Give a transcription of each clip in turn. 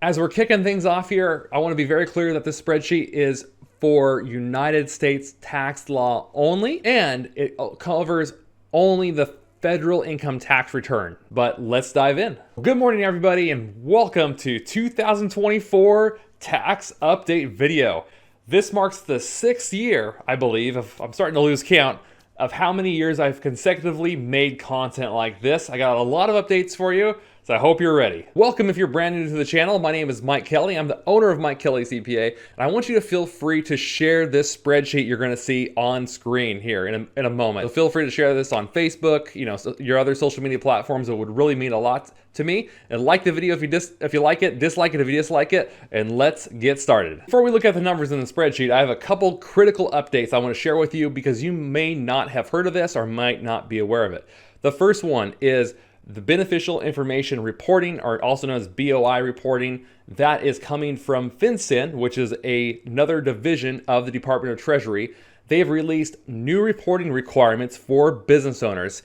As we're kicking things off here, I want to be very clear that this spreadsheet is for United States tax law only, and it covers only the federal income tax return. But let's dive in. Good morning, everybody, and welcome to 2024 tax update video. This marks the 6th year, I believe, I'm starting to lose count, of how many years I've consecutively made content like this. I got a lot of updates for you, so I hope you're ready. Welcome if you're brand new to the channel. My name is Mike Kelly. I'm the owner of Mike Kelly CPA, and I want you to feel free to share this spreadsheet you're gonna see on screen here in a moment. So feel free to share this on Facebook, your other social media platforms. It would really mean a lot to me. And like the video if you like it, dislike it if you dislike it, and let's get started. Before we look at the numbers in the spreadsheet, I have a couple critical updates I want to share with you because you may not have heard of this or might not be aware of it. The first one is the beneficial information reporting, or also known as BOI reporting. That is coming from FinCEN, which is another division of the Department of Treasury. They've released new reporting requirements for business owners.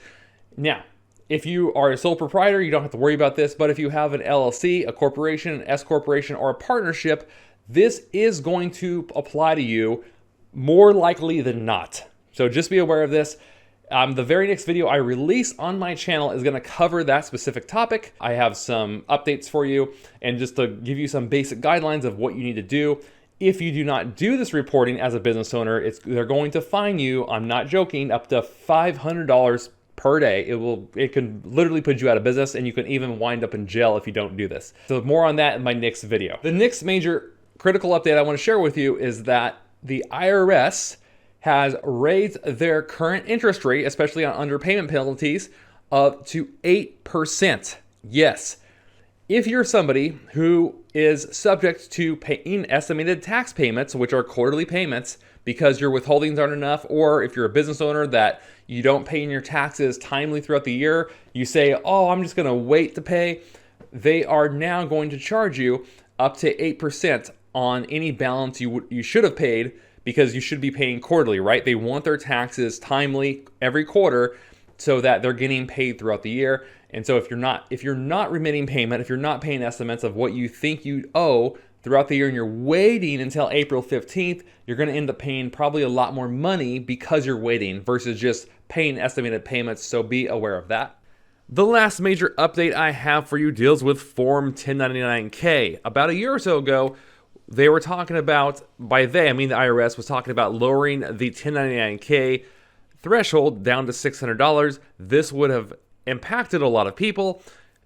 Now, if you are a sole proprietor, you don't have to worry about this, but if you have an LLC, a corporation, an S corporation, or a partnership, this is going to apply to you more likely than not. So just be aware of this. The very next video I release on my channel is going to cover that specific topic. I have some updates for you, and just to give you some basic guidelines of what you need to do. If you do not do this reporting as a business owner, they're going to fine you, I'm not joking, up to $500 per day. It can literally put you out of business, and you can even wind up in jail if you don't do this. So more on that in my next video. The next major critical update I want to share with you is that the IRS has raised their current interest rate, especially on underpayment penalties, up to 8%. Yes. If you're somebody who is subject to paying estimated tax payments, which are quarterly payments, because your withholdings aren't enough, or if you're a business owner that you don't pay in your taxes timely throughout the year, you say, oh, I'm just gonna wait to pay, they are now going to charge you up to 8% on any balance you should have paid, because you should be paying quarterly, right? They want their taxes timely every quarter so that they're getting paid throughout the year. And so if you're not remitting payment, if you're not paying estimates of what you think you owe throughout the year, and you're waiting until April 15th, you're gonna end up paying probably a lot more money because you're waiting versus just paying estimated payments, so be aware of that. The last major update I have for you deals with Form 1099-K. About a year or so ago, they were talking about, by they, I mean the IRS was talking about lowering the 1099-K threshold down to $600. This would have impacted a lot of people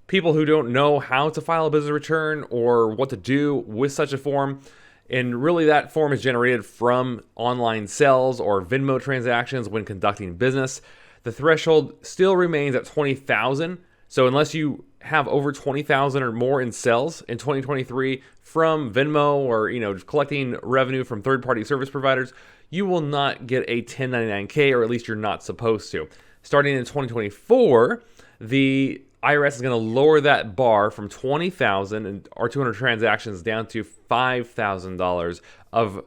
who don't know how to file a business return or what to do with such a form. And really that form is generated from online sales or Venmo transactions when conducting business. The threshold still remains at $20,000. So unless you have over $20,000 or more in sales in 2023 from Venmo or just collecting revenue from third-party service providers, you will not get a 1099-K, or at least you're not supposed to. Starting in 2024, the IRS is going to lower that bar from $20,000 or 200 transactions down to $5,000 of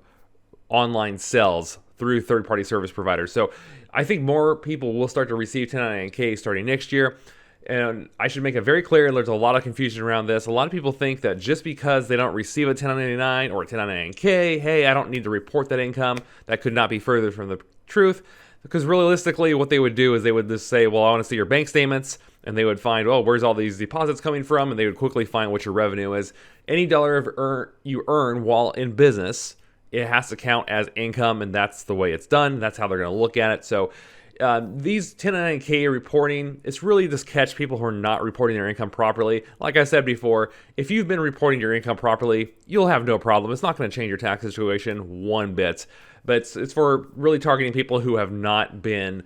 online sales through third-party service providers. So I think more people will start to receive 1099-K starting next year. And I should make it very clear, there's a lot of confusion around this. A lot of people think that just because they don't receive a 1099 or a 1099-K, hey, I don't need to report that income. That could not be further from the truth. Because realistically, what they would do is they would just say, well, I want to see your bank statements. And they would find, oh, where's all these deposits coming from? And they would quickly find what your revenue is. Any dollar you earn while in business, it has to count as income, and that's the way it's done. That's how they're going to look at it. So these 1099-K reporting, it's really just catch people who are not reporting their income properly. Like I said before, if you've been reporting your income properly, you'll have no problem. It's not going to change your tax situation one bit. But it's for really targeting people who have not been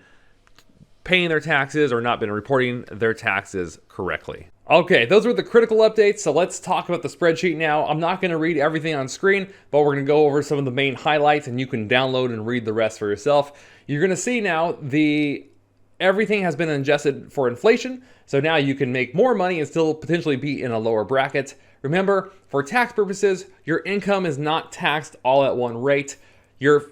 paying their taxes or not been reporting their taxes correctly. Okay, those were the critical updates, so let's talk about the spreadsheet now. I'm not going to read everything on screen, but we're going to go over some of the main highlights, and you can download and read the rest for yourself. You're going to see now everything has been adjusted for inflation, so now you can make more money and still potentially be in a lower bracket. Remember, for tax purposes, your income is not taxed all at one rate.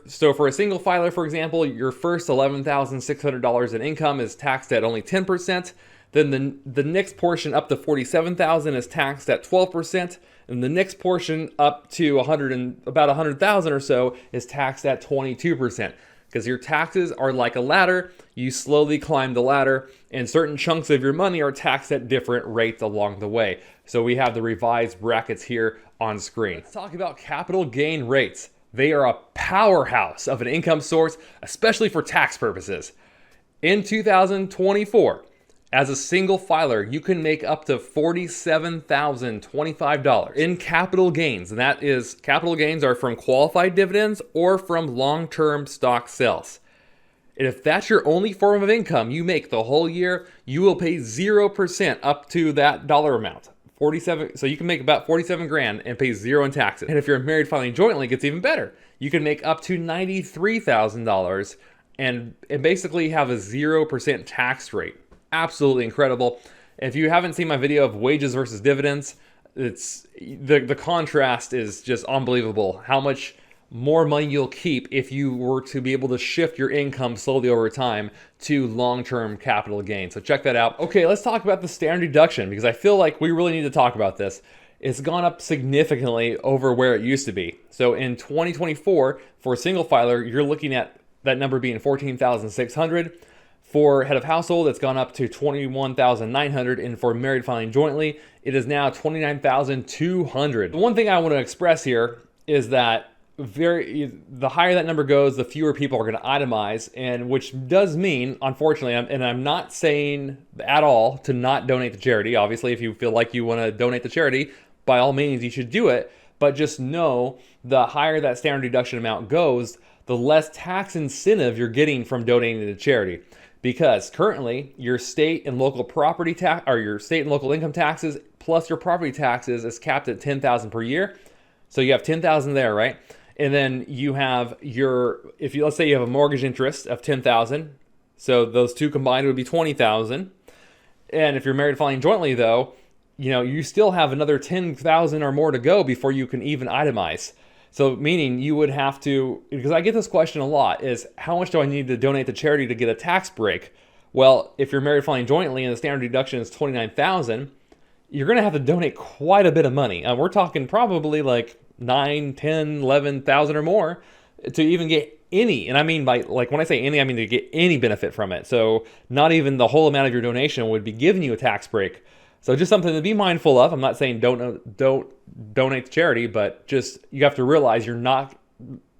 So for a single filer, for example, your first $11,600 in income is taxed at only 10%. Then the next portion up to $47,000 is taxed at 12%. And the next portion up to about 100,000 or so is taxed at 22%. Because your taxes are like a ladder, you slowly climb the ladder, and certain chunks of your money are taxed at different rates along the way. So we have the revised brackets here on screen. Let's talk about capital gain rates. They are a powerhouse of an income source, especially for tax purposes. In 2024, as a single filer, you can make up to $47,025 in capital gains. And that is, capital gains are from qualified dividends or from long-term stock sales. And if that's your only form of income you make the whole year, you will pay 0% up to that dollar amount. 47. So you can make about 47 grand and pay zero in taxes. And if you're married filing jointly, it gets even better. You can make up to $93,000 and basically have a 0% tax rate. Absolutely incredible. If you haven't seen my video of wages versus dividends, it's the contrast is just unbelievable. How much more money you'll keep if you were to be able to shift your income slowly over time to long-term capital gain. So check that out. Okay, let's talk about the standard deduction because I feel like we really need to talk about this. It's gone up significantly over where it used to be. So in 2024, for a single filer, you're looking at that number being $14,600. For head of household, it's gone up to $21,900, and for married filing jointly, it is now $29,200. The one thing I want to express here is that the higher that number goes, the fewer people are going to itemize, and which does mean, unfortunately, and I'm not saying at all to not donate to charity. Obviously, if you feel like you want to donate to charity, by all means, you should do it. But just know the higher that standard deduction amount goes, the less tax incentive you're getting from donating to charity. Because currently your state and local property tax or your state and local income taxes plus your property taxes is capped at $10,000 per year. So you have $10,000 there, right? And then you have let's say you have a mortgage interest of $10,000. So those two combined would be $20,000. And if you're married filing jointly though, you still have another $10,000 or more to go before you can even itemize. So meaning you would have to, because I get this question a lot, is how much do I need to donate to charity to get a tax break? Well, if you're married filing jointly and the standard deduction is $29,000, you're going to have to donate quite a bit of money. We're talking probably like $9,000, $10,000, $11,000 or more to even get any. And I mean by, like, when I say any, I mean to get any benefit from it. So not even the whole amount of your donation would be giving you a tax break. So just something to be mindful of. I'm not saying don't donate to charity, but just you have to realize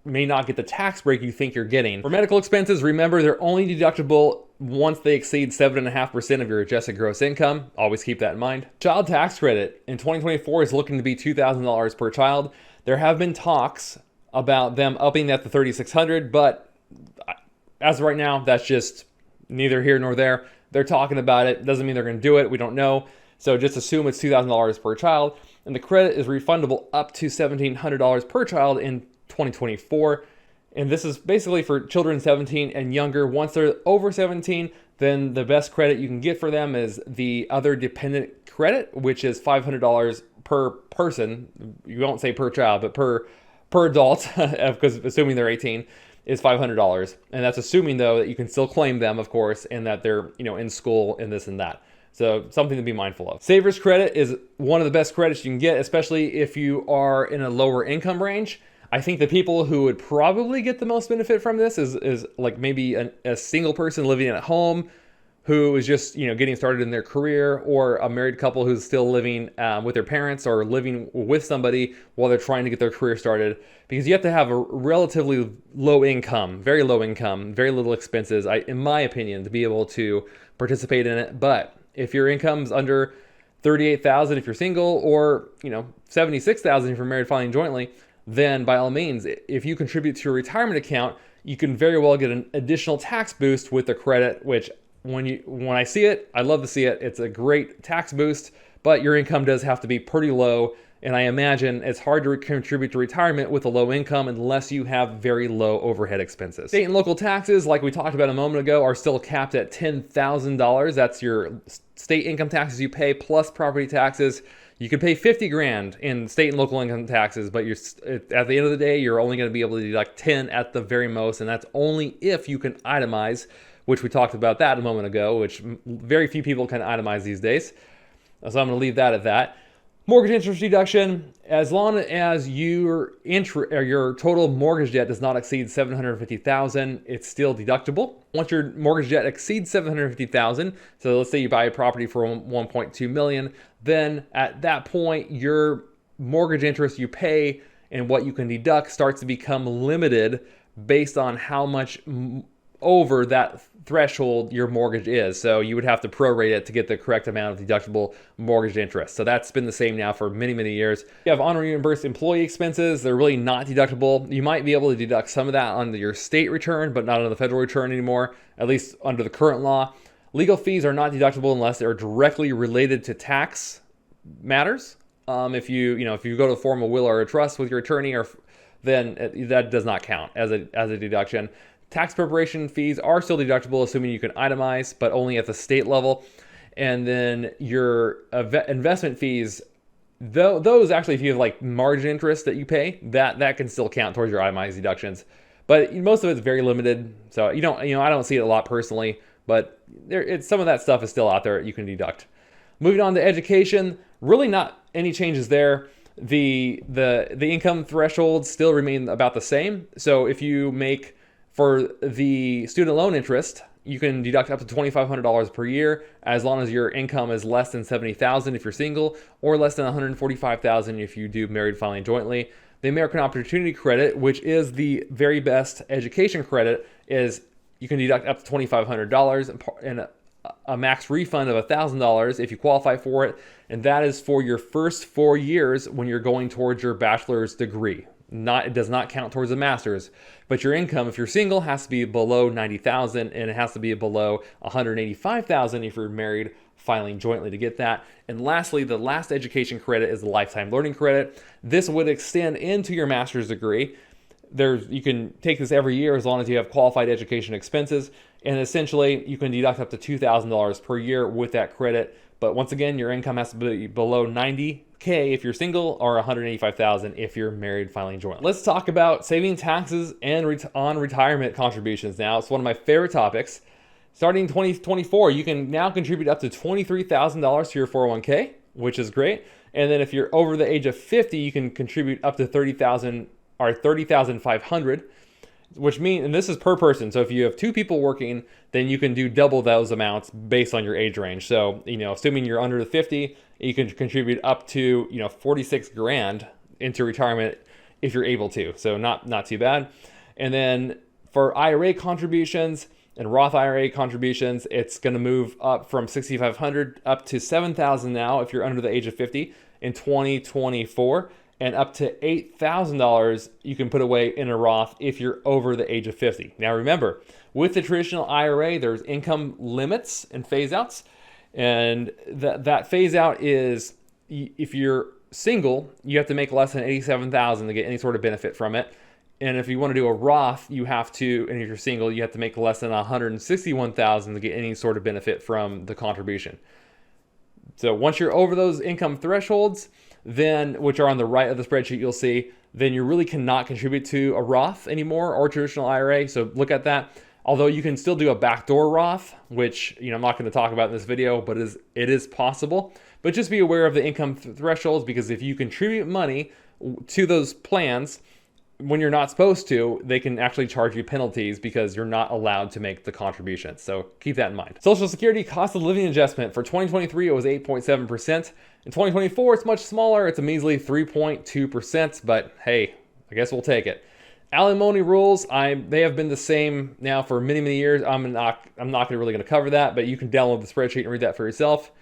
may not get the tax break you think you're getting. For medical expenses, remember they're only deductible once they exceed 7.5% of your adjusted gross income. Always keep that in mind. Child tax credit in 2024 is looking to be $2,000 per child. There have been talks about them upping that to $3,600, but as of right now, that's just neither here nor there. They're talking about it. Doesn't mean they're going to do it. We don't know. So just assume it's $2,000 per child. And the credit is refundable up to $1,700 per child in 2024. And this is basically for children 17 and younger. Once they're over 17, then the best credit you can get for them is the other dependent credit, which is $500 per person. You won't say per child, but per adult, because assuming they're 18, is $500. And that's assuming, though, that you can still claim them, of course, and that they're in school and this and that. So something to be mindful of. Savers credit is one of the best credits you can get, especially if you are in a lower income range. I think the people who would probably get the most benefit from this is like maybe a single person living at home who is just getting started in their career, or a married couple who's still living with their parents or living with somebody while they're trying to get their career started. Because you have to have a relatively low income, very little expenses, in my opinion, to be able to participate in it. But if your income's under $38,000 if you're single, or $76,000 if you're married filing jointly, then by all means, if you contribute to your retirement account, you can very well get an additional tax boost with the credit, which when I see it, I love to see it. It's a great tax boost, but your income does have to be pretty low. And I imagine it's hard to contribute to retirement with a low income unless you have very low overhead expenses. State and local taxes, like we talked about a moment ago, are still capped at $10,000. That's your state income taxes you pay plus property taxes. You can pay 50 grand in state and local income taxes, but at the end of the day, you're only going to be able to deduct 10 at the very most, and that's only if you can itemize, which we talked about that a moment ago, which very few people can itemize these days. So I'm going to leave that at that. Mortgage interest deduction, as long as your total mortgage debt does not exceed $750,000, it's still deductible. Once your mortgage debt exceeds $750,000, so let's say you buy a property for $1.2 million, then at that point your mortgage interest you pay and what you can deduct starts to become limited based on how much over that threshold your mortgage is. So you would have to prorate it to get the correct amount of deductible mortgage interest. So that's been the same now for many, many years. You have unreimbursed employee expenses. They're really not deductible. You might be able to deduct some of that on your state return, but not on the federal return anymore, at least under the current law. Legal fees are not deductible unless they're directly related to tax matters. If you go to form a will or a trust with your attorney, then that does not count as a deduction. Tax preparation fees are still deductible, assuming you can itemize, but only at the state level. And then your investment fees, those actually, if you have like margin interest that you pay, that can still count towards your itemized deductions. But most of it's very limited, so I don't see it a lot personally, but some of that stuff is still out there you can deduct. Moving on to education, really not any changes there. The income thresholds still remain about the same. So if you make, for the student loan interest, you can deduct up to $2,500 per year as long as your income is less than $70,000 if you're single, or less than $145,000 if you do married filing jointly. The American Opportunity Credit, which is the very best education credit, is you can deduct up to $2,500 and a max refund of $1,000 if you qualify for it, and that is for your first 4 years when you're going towards your bachelor's degree. It does not count towards a master's, but your income, if you're single, has to be below $90,000, and it has to be below $185,000 if you're married filing jointly to get that. And lastly, the last education credit is the lifetime learning credit. This would extend into your master's degree. You can take this every year as long as you have qualified education expenses, and essentially you can deduct up to $2,000 per year with that credit. But once again, your income has to be below $90,000 if you're single, or $185,000 if you're married filing jointly. Let's talk about saving taxes and on retirement contributions now. It's one of my favorite topics. Starting in 2024, you can now contribute up to $23,000 to your 401k, which is great. And then if you're over the age of 50, you can contribute up to $30,000 or $30,500, which means, and this is per person. So if you have 2 people working, then you can do double those amounts based on your age range. So, assuming you're under the 50, you can contribute up to, 46 grand into retirement if you're able to. So not too bad. And then for IRA contributions and Roth IRA contributions, it's going to move up from $6,500 up to $7,000 now if you're under the age of 50 in 2024. And up to $8,000 you can put away in a Roth if you're over the age of 50. Now remember, with the traditional IRA, there's income limits and phase outs. And that phase out is, if you're single, you have to make less than $87,000 to get any sort of benefit from it. And if you want to do a Roth, you have to, and if you're single, you have to make less than $161,000 to get any sort of benefit from the contribution. So once you're over those income thresholds, then, which are on the right of the spreadsheet, you'll see, then you really cannot contribute to a Roth anymore or traditional IRA. So look at that. Although you can still do a backdoor Roth, which I'm not going to talk about in this video, but it is possible. But just be aware of the income thresholds, because if you contribute money to those plans when you're not supposed to, they can actually charge you penalties because you're not allowed to make the contribution. So keep that in mind. Social Security cost of living adjustment for 2023, it was 8.7%. In 2024, it's much smaller. It's a measly 3.2%, but hey, I guess we'll take it. Alimony rules, they have been the same now for many, many years. I'm not really going to cover that, but you can download the spreadsheet and read that for yourself.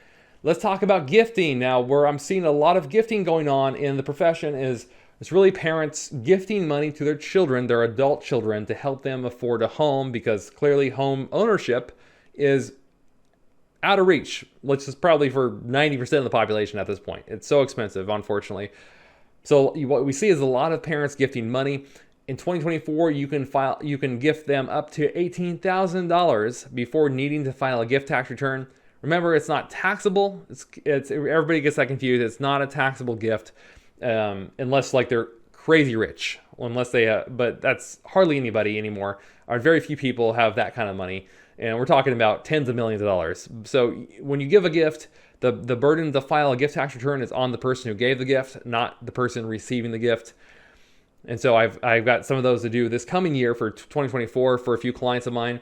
Let's talk about gifting now. Where I'm seeing a lot of gifting going on in the profession is it's really parents gifting money to their children, their adult children, to help them afford a home, because clearly home ownership is out of reach, which is probably for 90% of the population at this point. It's so expensive, unfortunately. So what we see is a lot of parents gifting money. In 2024, you can gift them up to $18,000 before needing to file a gift tax return. Remember, it's not taxable. It's everybody gets that confused. It's not a taxable gift unless they're crazy rich. Unless they, but that's hardly anybody anymore. Very few people have that kind of money, and we're talking about tens of millions of dollars. So when you give a gift, The burden to file a gift tax return is on the person who gave the gift, not the person receiving the gift. And so I've got some of those to do this coming year for 2024 for a few clients of mine.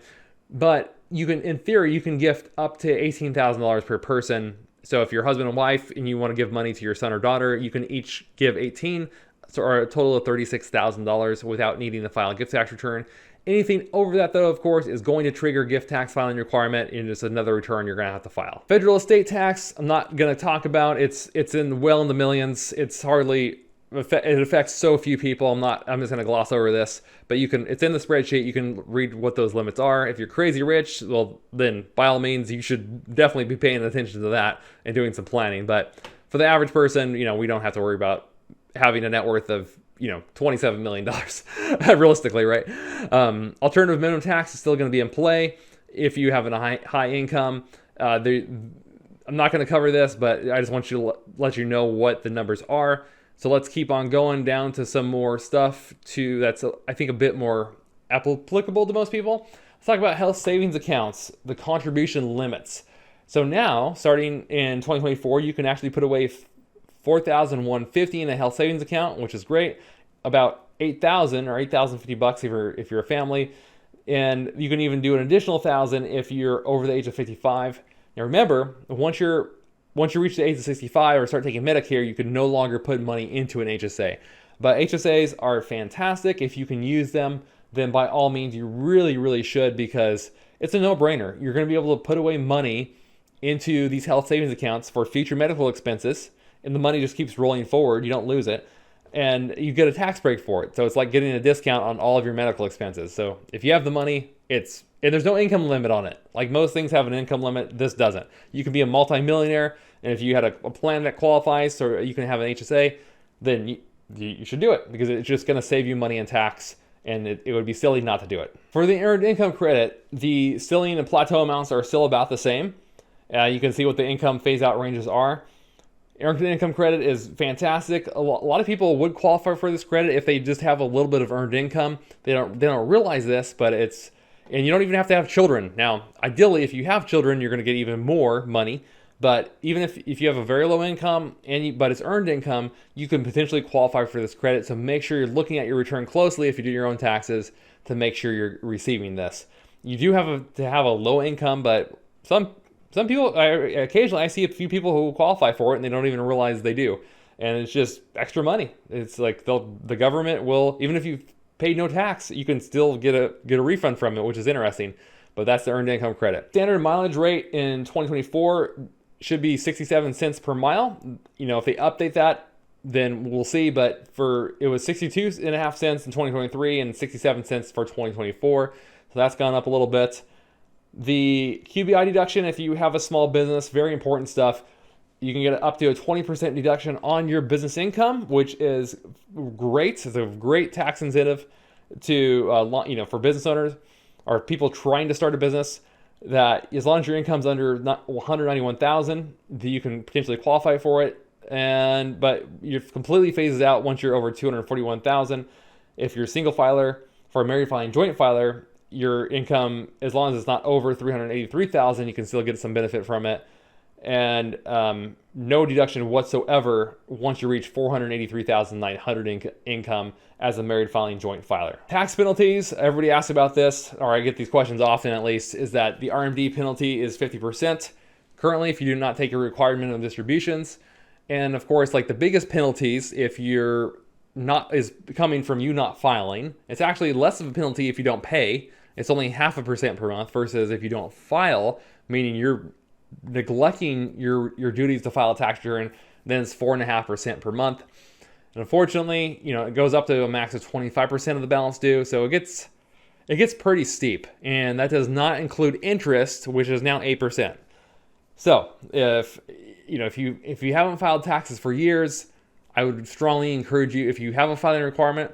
But you can, in theory, you can gift up to $18,000 per person. So if you're husband and wife and you want to give money to your son or daughter, you can each give 18, or a total of $36,000 without needing to file a gift tax return. Anything over that, though, of course, is going to trigger gift tax filing requirement, and it's another return you're going to have to file. Federal estate tax, I'm not going to talk about. It's in the millions. It's hardly, it affects so few people. I'm just going to gloss over this, but it's in the spreadsheet. You can read what those limits are. If you're crazy rich, well, then by all means, you should definitely be paying attention to that and doing some planning. But for the average person, we don't have to worry about having a net worth of $27 million realistically, right? Alternative minimum tax is still going to be in play if you have a high income. I'm not going to cover this, but I just want you to let you know what the numbers are. So let's keep on going down to some more stuff that's I think a bit more applicable to most people. Let's talk about health savings accounts, the contribution limits. So now, starting in 2024, you can actually put away $4,150 in a health savings account, which is great. About $8,000 or $8,050 if you're a family, and you can even do an additional $1,000 if you're over the age of 55. Now remember, once you reach the age of 65 or start taking Medicare, you can no longer put money into an HSA. But HSAs are fantastic. If you can use them, then by all means you really, really should, because it's a no-brainer. You're going to be able to put away money into these health savings accounts for future medical expenses, and the money just keeps rolling forward. You don't lose it, and you get a tax break for it. So it's like getting a discount on all of your medical expenses. So if you have the money, and there's no income limit on it. Like most things have an income limit, this doesn't. You can be a multimillionaire, and if you had a plan that qualifies so you can have an HSA, then you should do it, because it's just going to save you money in tax, and it would be silly not to do it. For the earned income credit, the ceiling and plateau amounts are still about the same. You can see what the income phase-out ranges are. Earned income credit is fantastic. A lot of people would qualify for this credit if they just have a little bit of earned income. They don't realize this, but and you don't even have to have children. Now, ideally, if you have children, you're going to get even more money. But even if you have a very low income but it's earned income, you can potentially qualify for this credit. So make sure you're looking at your return closely if you do your own taxes to make sure you're receiving this. You do have to have a low income, but some people, occasionally I see a few people who qualify for it and they don't even realize they do. And it's just extra money. It's like the government will, even if you've paid no tax, you can still get a refund from it, which is interesting. But that's the earned income credit. Standard mileage rate in 2024 should be 67 cents per mile. If they update that, then we'll see. But it was 62.5 cents in 2023 and 67 cents for 2024. So that's gone up a little bit. The QBI deduction, if you have a small business, very important stuff. You can get up to a 20% deduction on your business income, which is great. It's a great tax incentive for business owners or people trying to start a business. That as long as your income's under $191,000, you can potentially qualify for it. But you're completely phases out once you're over $241,000. If you're a single filer, for a married filing joint filer, your income, as long as it's not over $383,000, you can still get some benefit from it. And no deduction whatsoever once you reach $483,900 income as a married filing joint filer. Tax penalties, everybody asks about this, or I get these questions often at least, is that the RMD penalty is 50% currently if you do not take your required minimum distributions. And of course, like the biggest penalties, if is coming from you not filing. It's actually less of a penalty if you don't pay. It's only 0.5% per month versus if you don't file, meaning you're neglecting your duties to file a tax return, then it's 4.5% per month. And unfortunately, it goes up to a max of 25% of the balance due. So it gets pretty steep, and that does not include interest, which is now 8%. So if you haven't filed taxes for years, I would strongly encourage you, if you have a filing requirement,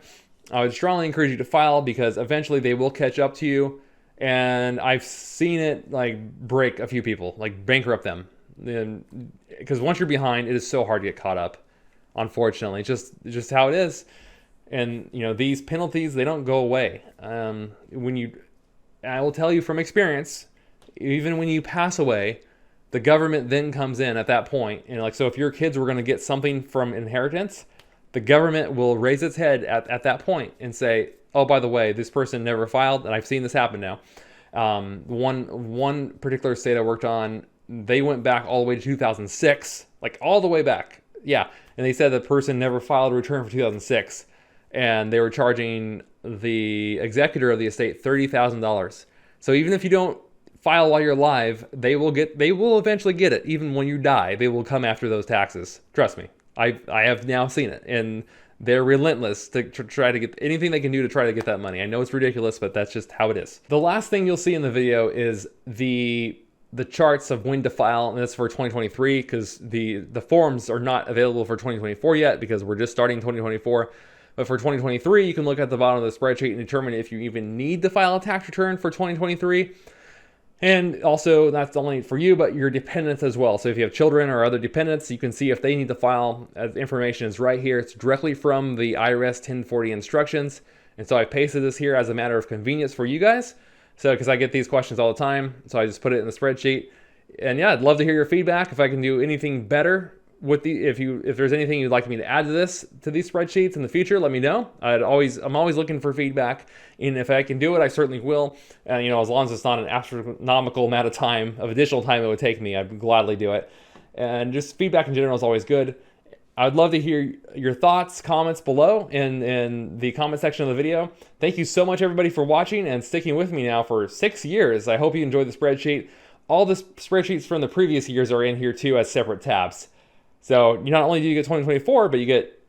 I would strongly encourage you to file, because eventually they will catch up to you. And I've seen it break a few people, bankrupt them. Because once you're behind, it is so hard to get caught up. Unfortunately, just how it is. And these penalties, they don't go away. I will tell you from experience, even when you pass away, The government then comes in at that point, and like, so if your kids were going to get something from inheritance, the government will raise its head at that point and say, oh, by the way, this person never filed, and I've seen this happen now. One particular state I worked on, they went back all the way to 2006, like all the way back. Yeah, and they said the person never filed a return for 2006, and they were charging the executor of the estate $30,000. So even if you don't file while you're alive, they will eventually get it. Even when you die, they will come after those taxes. Trust me, I have now seen it, and they're relentless to try to get anything they can do to try to get that money. I know it's ridiculous, but that's just how it is. The last thing you'll see in the video is the charts of when to file, and that's for 2023, because the forms are not available for 2024 yet, because we're just starting 2024. But for 2023, you can look at the bottom of the spreadsheet and determine if you even need to file a tax return for 2023. And also, that's only for you, but your dependents as well. So if you have children or other dependents, you can see if they need to file. Information is right here. It's directly from the IRS 1040 instructions. And so I pasted this here as a matter of convenience for you guys. So, because I get these questions all the time, so I just put it in the spreadsheet. And yeah, I'd love to hear your feedback. If I can do anything better with if there's anything you'd like me to add to these spreadsheets in the future, let me know. I'm always looking for feedback, and if I can do it, I certainly will. And as long as it's not an astronomical amount of additional time it would take me, I'd gladly do it. And just feedback in general is always good. I'd love to hear your thoughts, comments below in the comment section of the video. Thank you so much, everybody, for watching and sticking with me now for 6 years. I hope you enjoyed the spreadsheet. All the spreadsheets from the previous years are in here too as separate tabs. So not only do you get 2024, but you get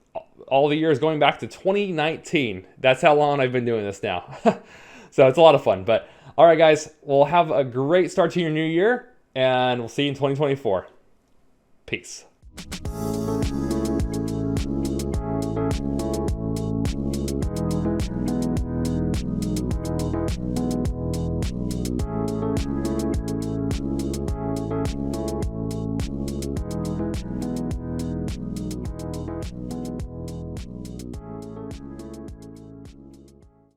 all the years going back to 2019. That's how long I've been doing this now. So it's a lot of fun. But all right, guys, we'll have a great start to your new year, and we'll see you in 2024. Peace.